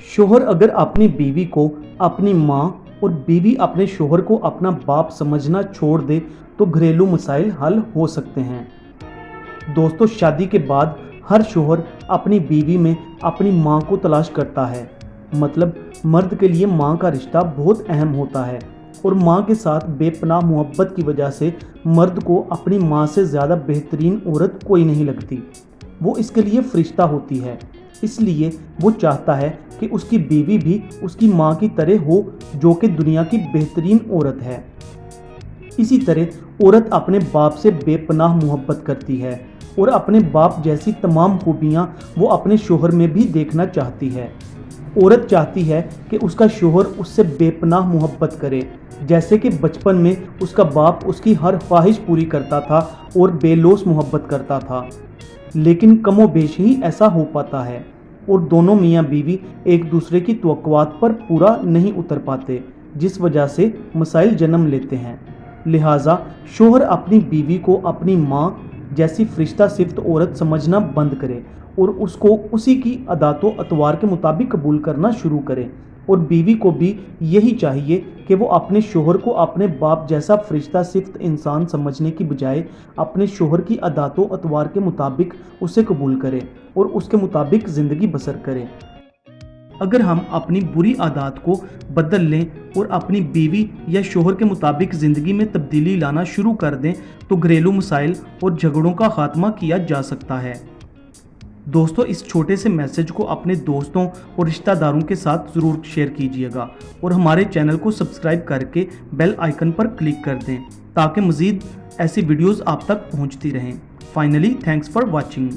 शोहर अगर अपनी बीवी को अपनी माँ और बीवी अपने शोहर को अपना बाप समझना छोड़ दे तो घरेलू मसाइल हल हो सकते हैं। दोस्तों, शादी के बाद हर शोहर अपनी बीवी में अपनी माँ को तलाश करता है। मतलब मर्द के लिए माँ का रिश्ता बहुत अहम होता है और माँ के साथ बेपनाह मोहब्बत की वजह से मर्द को अपनी माँ से ज़्यादा बेहतरीन औरत कोई नहीं लगती। वो इसके लिए फरिश्ता होती है, इसलिए वो चाहता है कि उसकी बीवी भी उसकी माँ की तरह हो, जो कि दुनिया की बेहतरीन औरत है। इसी तरह औरत अपने बाप से बेपनाह मोहब्बत करती है और अपने बाप जैसी तमाम खूबियाँ वो अपने शोहर में भी देखना चाहती है। औरत चाहती है कि उसका शोहर उससे बेपनाह मोहब्बत करे, जैसे कि बचपन में उसका बाप उसकी हर ख्वाहिश पूरी करता था और बेलौस मोहब्बत करता था। लेकिन कमोबेश ही ऐसा हो पाता है और दोनों मियाँ बीवी एक दूसरे की तवक्कुआत पर पूरा नहीं उतर पाते, जिस वजह से मसाइल जन्म लेते हैं। लिहाजा शोहर अपनी बीवी को अपनी माँ जैसी फरिश्ता सिफ्त औरत समझना बंद करे और उसको उसी की अदातो अतवार के मुताबिक कबूल करना शुरू करे। और बीवी को भी यही चाहिए कि वो अपने शोहर को अपने बाप जैसा फरिश्ता सिफ्त इंसान समझने की बजाय अपने शोहर की अदातो अतवार के मुताबिक उसे कबूल करे और उसके मुताबिक ज़िंदगी बसर करे। अगर हम अपनी बुरी आदत को बदल लें और अपनी बीवी या शोहर के मुताबिक ज़िंदगी में तब्दीली लाना शुरू कर दें तो घरेलू मसाइल और झगड़ों का खात्मा किया जा सकता है। दोस्तों, इस छोटे से मैसेज को अपने दोस्तों और रिश्तेदारों के साथ ज़रूर शेयर कीजिएगा और हमारे चैनल को सब्सक्राइब करके बेल आइकन पर क्लिक कर दें ताकि मज़ीद ऐसी वीडियोज़ आप तक पहुंचती रहें। Finally, thanks for watching.